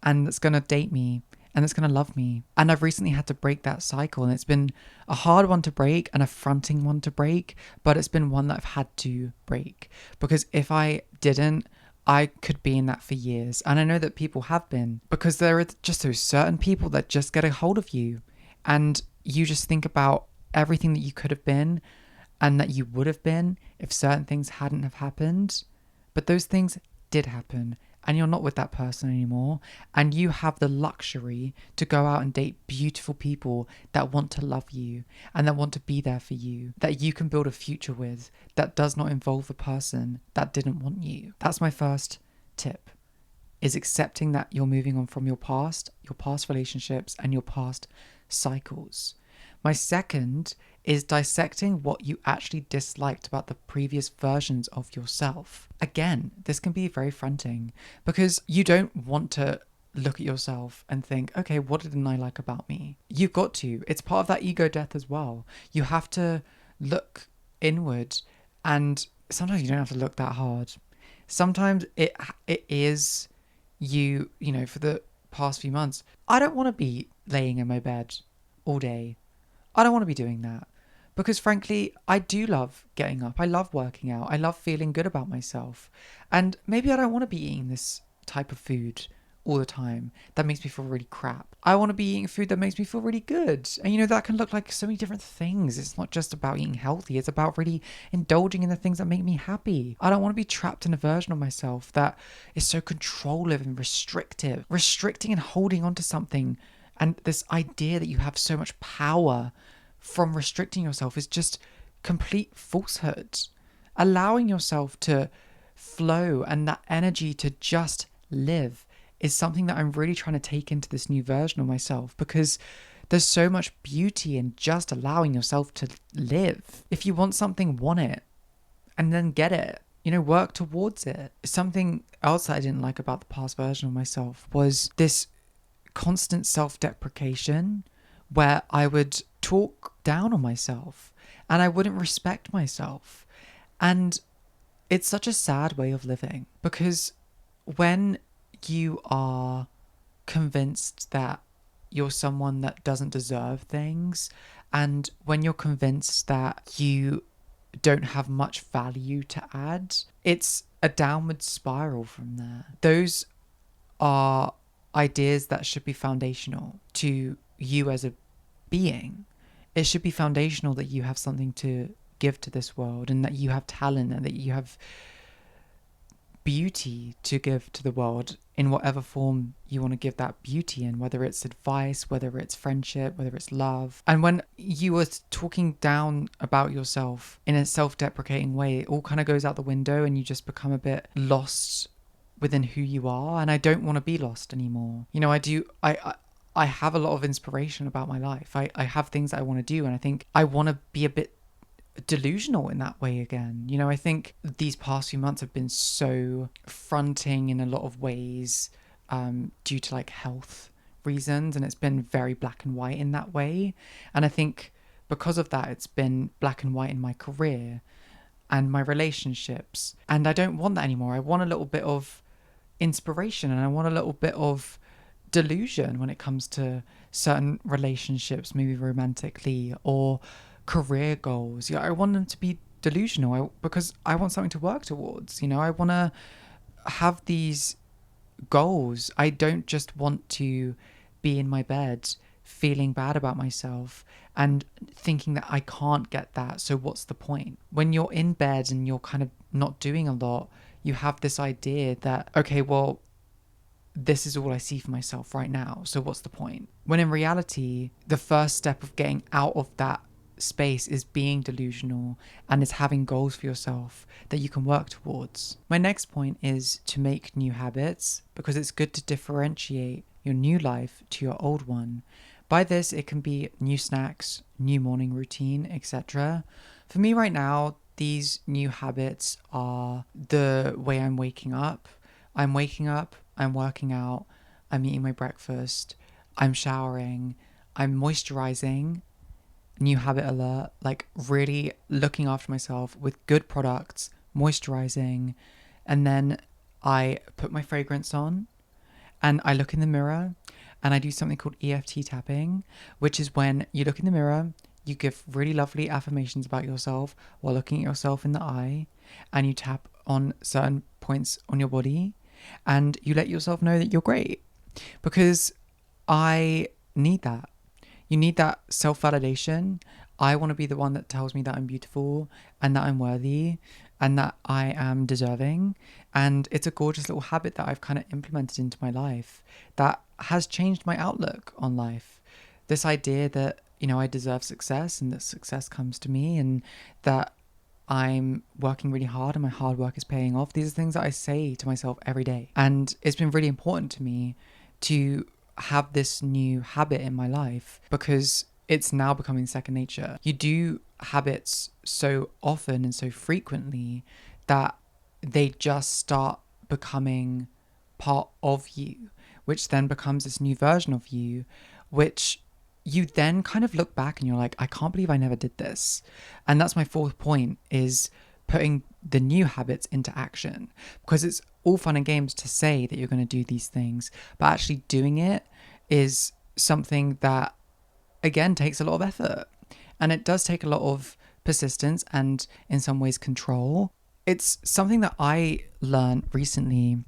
and that's going to date me, and it's going to love me. And I've recently had to break that cycle, and it's been a hard one to break, an affronting one to break, but it's been one that I've had to break, because if I didn't, I could be in that for years. And I know that people have been, because there are just those certain people that just get a hold of you, and you just think about everything that you could have been and that you would have been if certain things hadn't have happened. But those things did happen, and you're not with that person anymore, and you have the luxury to go out and date beautiful people that want to love you and that want to be there for you, that you can build a future with, that does not involve the person that didn't want you. That's my first tip, is accepting that you're moving on from your past relationships and your past cycles. My second is dissecting what you actually disliked about the previous versions of yourself. Again, this can be very fronting, because you don't want to look at yourself and think, okay, what didn't I like about me? You've got to. It's part of that ego death as well. You have to look inward, and sometimes you don't have to look that hard. Sometimes it is you for the past few months. I don't want to be laying in my bed all day. I don't want to be doing that. Because frankly, I do love getting up. I love working out. I love feeling good about myself. And maybe I don't want to be eating this type of food all the time that makes me feel really crap. I want to be eating food that makes me feel really good. And that can look like so many different things. It's not just about eating healthy. It's about really indulging in the things that make me happy. I don't want to be trapped in a version of myself that is so controlling and restricting and holding on to something. And this idea that you have so much power from restricting yourself is just complete falsehood. Allowing yourself to flow and that energy to just live is something that I'm really trying to take into this new version of myself, because there's so much beauty in just allowing yourself to live. If you want something, want it, and then get it. Work towards it. Something else that I didn't like about the past version of myself was this constant self-deprecation where I would talk down on myself and I wouldn't respect myself. And it's such a sad way of living, because when you are convinced that you're someone that doesn't deserve things, and when you're convinced that you don't have much value to add, it's a downward spiral from there. Those are ideas that should be foundational to you as a being. It should be foundational that you have something to give to this world, and that you have talent, and that you have beauty to give to the world in whatever form you want to give that beauty in, whether it's advice, whether it's friendship, whether it's love. And when you are talking down about yourself in a self-deprecating way, it all kind of goes out the window and you just become a bit lost within who you are. And I don't want to be lost anymore. I have a lot of inspiration about my life. I have things that I want to do, and I think I want to be a bit delusional in that way again. I think these past few months have been so fronting in a lot of ways, due to health reasons, and it's been very black and white in that way. And I think because of that, it's been black and white in my career and my relationships, and I don't want that anymore. I want a little bit of inspiration, and I want a little bit of delusion when it comes to certain relationships, maybe romantically or career goals. I want them to be delusional, because I want something to work towards. I want to have these goals. I don't just want to be in my bed feeling bad about myself and thinking that I can't get that, so what's the point? When you're in bed and you're kind of not doing a lot, you have this idea that, okay, well, this is all I see for myself right now, so what's the point? When in reality, the first step of getting out of that space is being delusional, and is having goals for yourself that you can work towards. My next point is to make new habits, because it's good to differentiate your new life to your old one. By this, it can be new snacks, new morning routine, etc. For me right now, these new habits are the way I'm waking up. I'm waking up, I'm working out, I'm eating my breakfast, I'm showering, I'm moisturizing. New habit alert, really looking after myself with good products, moisturizing, and then I put my fragrance on and I look in the mirror and I do something called EFT tapping, which is when you look in the mirror, you give really lovely affirmations about yourself while looking at yourself in the eye, and you tap on certain points on your body and you let yourself know that you're great, because I need that. You need that self-validation. I want to be the one that tells me that I'm beautiful and that I'm worthy and that I am deserving. And it's a gorgeous little habit that I've kind of implemented into my life that has changed my outlook on life. This idea that, I deserve success and that success comes to me, and that I'm working really hard and my hard work is paying off. These are things that I say to myself every day. And it's been really important to me to have this new habit in my life, because it's now becoming second nature. You do habits so often and so frequently that they just start becoming part of you, which then becomes this new version of you, which you then kind of look back and you're like, I can't believe I never did this. And that's my fourth point, is putting the new habits into action, because it's all fun and games to say that you're going to do these things, but actually doing it is something that, again, takes a lot of effort, and it does take a lot of persistence and in some ways control. It's something that I learned recently,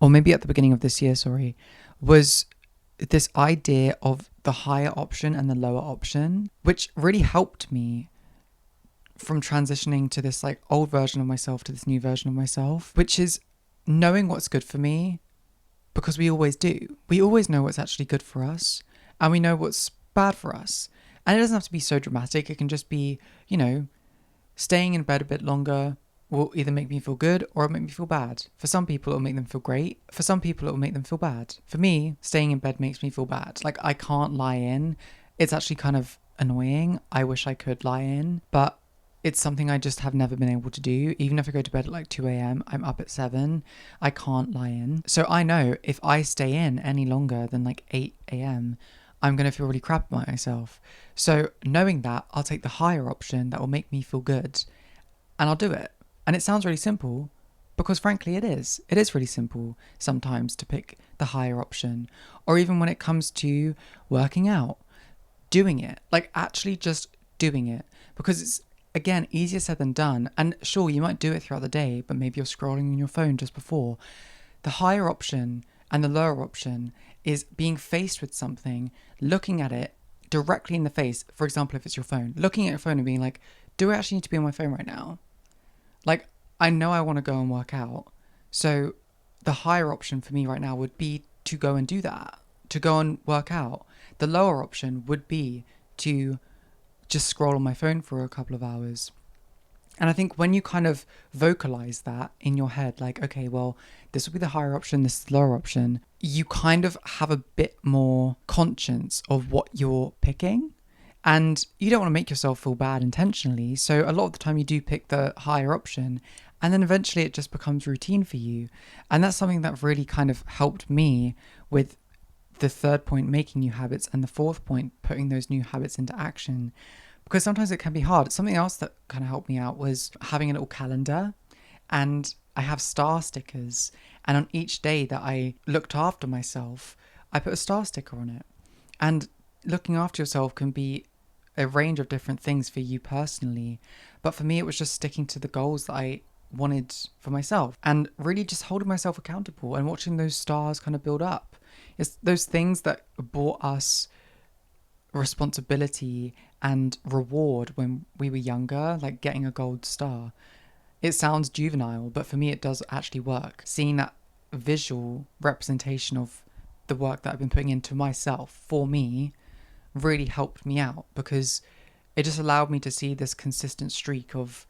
or maybe at the beginning of this year, was this idea of the higher option and the lower option, which really helped me from transitioning to this old version of myself to this new version of myself, which is knowing what's good for me, because we always do. We always know what's actually good for us, and we know what's bad for us. And it doesn't have to be so dramatic. It can just be, staying in bed a bit longer, will either make me feel good or it'll make me feel bad. For some people, it'll make them feel great. For some people, it'll make them feel bad. For me, staying in bed makes me feel bad. Like, I can't lie in. It's actually kind of annoying. I wish I could lie in, but it's something I just have never been able to do. Even if I go to bed at like 2 a.m., I'm up at 7. I can't lie in. So I know if I stay in any longer than like 8 a.m., I'm going to feel really crap about myself. So knowing that, I'll take the higher option that will make me feel good, and I'll do it. And it sounds really simple because frankly it is. It is really simple sometimes to pick the higher option, or even when it comes to working out, doing it, like actually just doing it, because it's, again, easier said than done. And sure, you might do it throughout the day, but maybe you're scrolling on your phone just before. The higher option and the lower option is being faced with something, looking at it directly in the face. For example, if it's your phone, looking at your phone and being like, do I actually need to be on my phone right now? Like, I know I want to go and work out. So the higher option for me right now would be to go and do that, to go and work out. The lower option would be to just scroll on my phone for a couple of hours. And I think when you kind of vocalize that in your head, like, okay, well, this will be the higher option, this is the lower option, you kind of have a bit more conscience of what you're picking. And you don't want to make yourself feel bad intentionally. So a lot of the time you do pick the higher option, and then eventually it just becomes routine for you. And that's something that really kind of helped me with the third point, making new habits, and the fourth point, putting those new habits into action. Because sometimes it can be hard. Something else that kind of helped me out was having a little calendar, and I have star stickers. And on each day that I looked after myself, I put a star sticker on it. And looking after yourself can be a range of different things for you personally. But for me, it was just sticking to the goals that I wanted for myself and really just holding myself accountable and watching those stars kind of build up. It's those things that brought us responsibility and reward when we were younger, like getting a gold star. It sounds juvenile, but for me it does actually work. Seeing that visual representation of the work that I've been putting into myself for me really helped me out, because it just allowed me to see this consistent streak of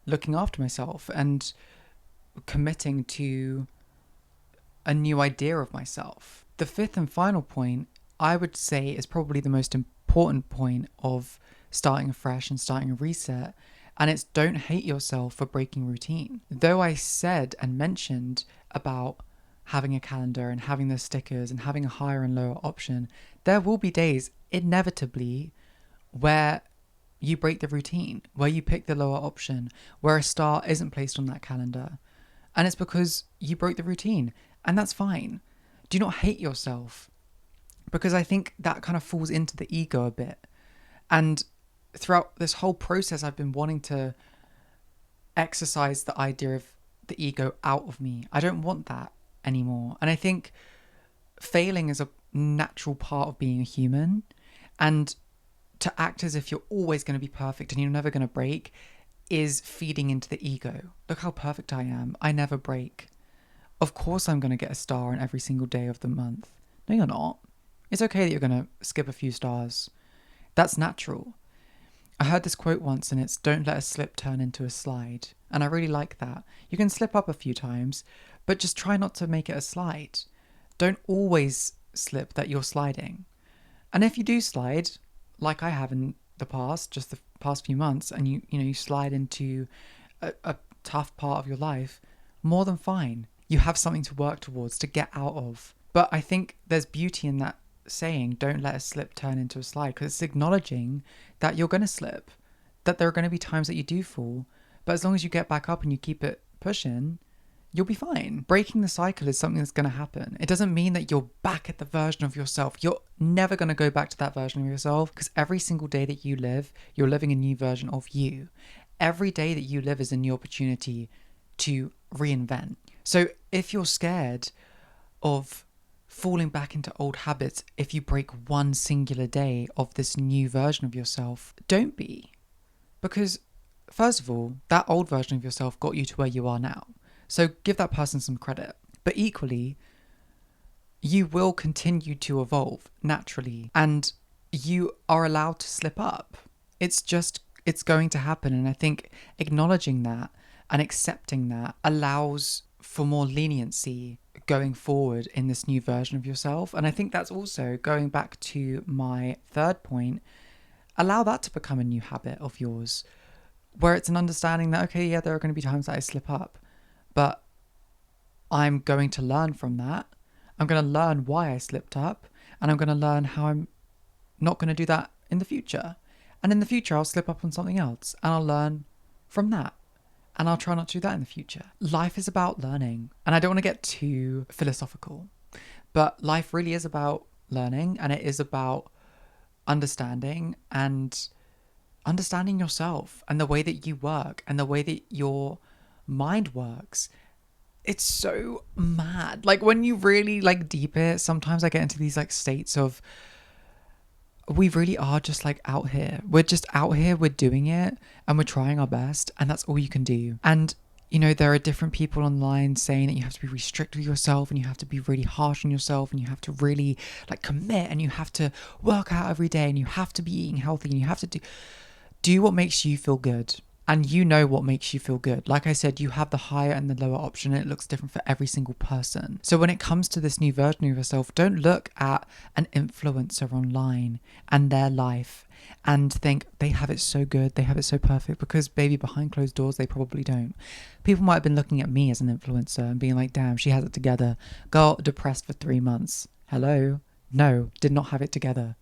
looking after myself and committing to a new idea of myself. The fifth and final point, I would say, is probably the most important point of starting afresh and starting a reset, and it's don't hate yourself for breaking routine. Though I said and mentioned about having a calendar and having the stickers and having a higher and lower option, there will be days inevitably where you break the routine, where you pick the lower option, where a star isn't placed on that calendar. And it's because you broke the routine, and that's fine. Do not hate yourself, because I think that kind of falls into the ego a bit. And throughout this whole process, I've been wanting to exercise the idea of the ego out of me. I don't want that anymore. And I think failing is a natural part of being a human, and to act as if you're always going to be perfect and you're never going to break is feeding into the ego. Look how perfect I am. I never break. Of course I'm going to get a star on every single day of the month. No, you're not. It's okay that you're going to skip a few stars. That's natural. I heard this quote once, and it's, don't let a slip turn into a slide. And I really like that. You can slip up a few times, but just try not to make it a slide. Don't always slip that you're sliding. And if you do slide, like I have in the past, just the past few months, and you slide into a tough part of your life, more than fine. You have something to work towards, to get out of. But I think there's beauty in that saying, don't let a slip turn into a slide, because it's acknowledging that you're going to slip, that there are going to be times that you do fall, but as long as you get back up and you keep it pushing, you'll be fine. Breaking the cycle is something that's going to happen. It doesn't mean that you're back at the version of yourself. You're never going to go back to that version of yourself, because every single day that you live, you're living a new version of you. Every day that you live is a new opportunity to reinvent. So if you're scared of falling back into old habits, if you break one singular day of this new version of yourself, don't be. Because first of all, that old version of yourself got you to where you are now. So give that person some credit. But equally, you will continue to evolve naturally, and you are allowed to slip up. It's going to happen. And I think acknowledging that And accepting that allows for more leniency going forward in this new version of yourself. And I think that's also going back to my third point, allow that to become a new habit of yours, where it's an understanding that, okay, yeah, there are going to be times that I slip up, but I'm going to learn from that. I'm going to learn why I slipped up, and I'm going to learn how I'm not going to do that in the future. And in the future, I'll slip up on something else and I'll learn from that. And I'll try not to do that in the future. Life is about learning. And I don't want to get too philosophical, but life really is about learning, and it is about understanding and understanding yourself and the way that you work and the way that your mind works. It's so mad. Like when you really like deep it, sometimes I get into these like states of, we really are just like out here. We're just out here, we're doing it and we're trying our best, and that's all you can do. And you know, there are different people online saying that you have to be really strict with yourself and you have to be really harsh on yourself and you have to really like commit and you have to work out every day and you have to be eating healthy and you have to do what makes you feel good. And you know what makes you feel good. Like I said, you have the higher and the lower option, and it looks different for every single person. So when it comes to this new version of yourself, don't look at an influencer online and their life and think they have it so good, they have it so perfect, because baby, behind closed doors, they probably don't. People might have been looking at me as an influencer and being like, damn, she has it together. Girl, depressed for 3 months. Hello? No, did not have it together.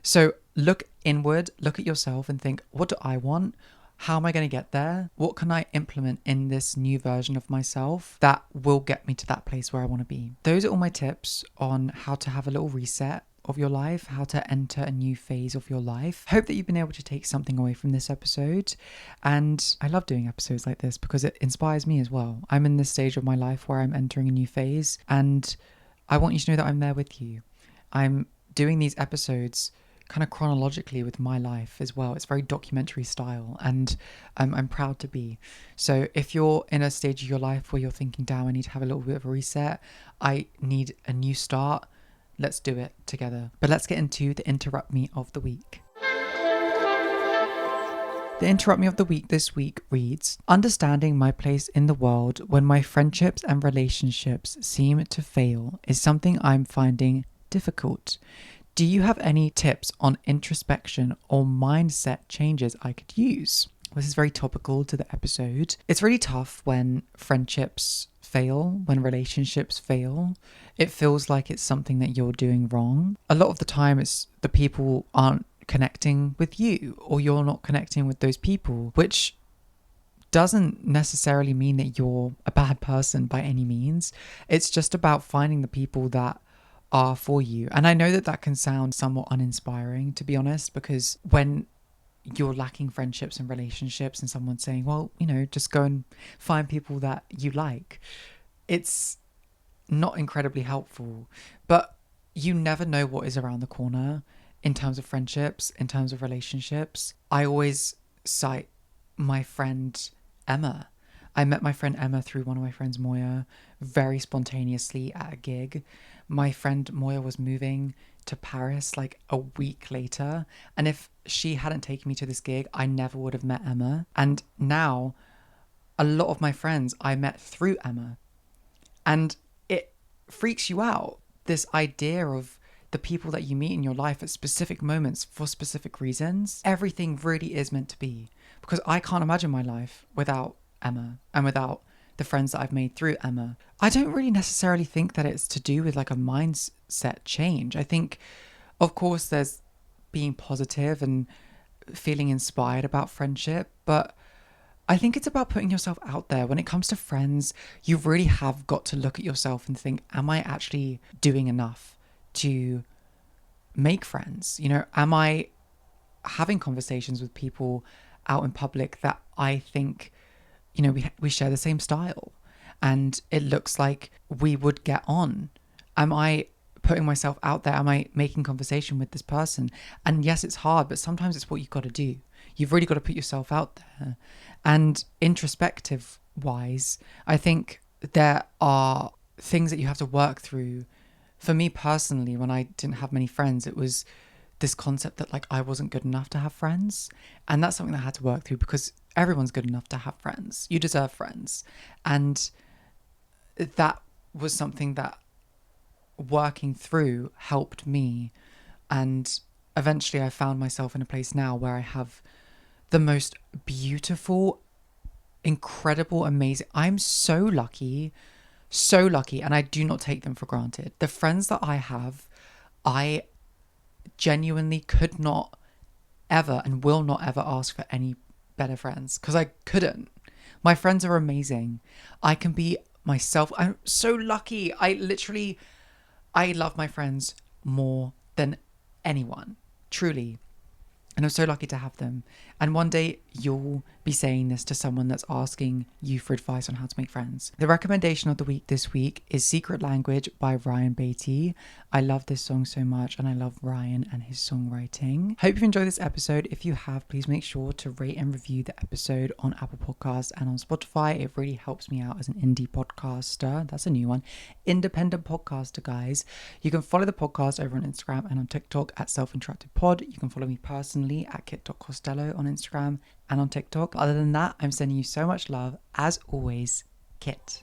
So look inward, look at yourself and think, what do I want? How am I going to get there? What can I implement in this new version of myself that will get me to that place where I want to be? Those are all my tips on how to have a little reset of your life, how to enter a new phase of your life. Hope that you've been able to take something away from this episode. And I love doing episodes like this because it inspires me as well. I'm in this stage of my life where I'm entering a new phase, and I want you to know that I'm there with you. I'm doing these episodes kind of chronologically with my life as well. It's very documentary style, and I'm proud to be. So if you're in a stage of your life where you're thinking, damn, I need to have a little bit of a reset, I need a new start, let's do it together. But let's get into the Interrupt Me of the week. The Interrupt Me of the week this week reads, understanding my place in the world when my friendships and relationships seem to fail is something I'm finding difficult. Do you have any tips on introspection or mindset changes I could use? This is very topical to the episode. It's really tough when friendships fail, when relationships fail. It feels like it's something that you're doing wrong. A lot of the time it's the people aren't connecting with you, or you're not connecting with those people, which doesn't necessarily mean that you're a bad person by any means. It's just about finding the people that are for you. And I know that that can sound somewhat uninspiring, to be honest, because when you're lacking friendships and relationships and someone's saying, well, you know, just go and find people that you like, it's not incredibly helpful. But you never know what is around the corner in terms of friendships, in terms of relationships. I always cite my friend Emma. I met my friend Emma through one of my friends, Moya, very spontaneously at a gig. My friend Moya was moving to Paris like a week later. And if she hadn't taken me to this gig, I never would have met Emma. And now a lot of my friends I met through Emma. And it freaks you out, this idea of the people that you meet in your life at specific moments for specific reasons. Everything really is meant to be, because I can't imagine my life without Emma and without the friends that I've made through Emma. I don't really necessarily think that it's to do with like a mindset change. I think, of course, there's being positive and feeling inspired about friendship, but I think it's about putting yourself out there. When it comes to friends, you really have got to look at yourself and think, am I actually doing enough to make friends? You know, am I having conversations with people out in public that I think, you know, we share the same style and it looks like we would get on? Am I putting myself out there? Am I making conversation with this person? And yes, it's hard, but sometimes it's what you've got to do. You've really got to put yourself out there. And introspective wise, I think there are things that you have to work through. For me personally, when I didn't have many friends, it was this concept that like I wasn't good enough to have friends. And that's something that I had to work through, because everyone's good enough to have friends. You deserve friends. And that was something that working through helped me. And eventually I found myself in a place now where I have the most beautiful, incredible, amazing. I'm so lucky, and I do not take them for granted. The friends that I have, I genuinely could not ever and will not ever ask for any better friends, because I couldn't. My friends are amazing. I can be myself. I'm so lucky. I love my friends more than anyone, truly. And I'm so lucky to have them. And one day you'll be saying this to someone that's asking you for advice on how to make friends. The recommendation of the week this week is Secret Language by Ryan Beatty. I love this song so much, and I love Ryan and his songwriting. Hope you've enjoyed this episode. If you have, please make sure to rate and review the episode on Apple Podcasts and on Spotify. It really helps me out as an indie podcaster. That's a new one. Independent podcaster, guys. You can follow the podcast over on Instagram and on TikTok at selfinterruptedpod. You can follow me personally at kit.costello on Instagram and on TikTok. Other than that, I'm sending you so much love. As always, Kit.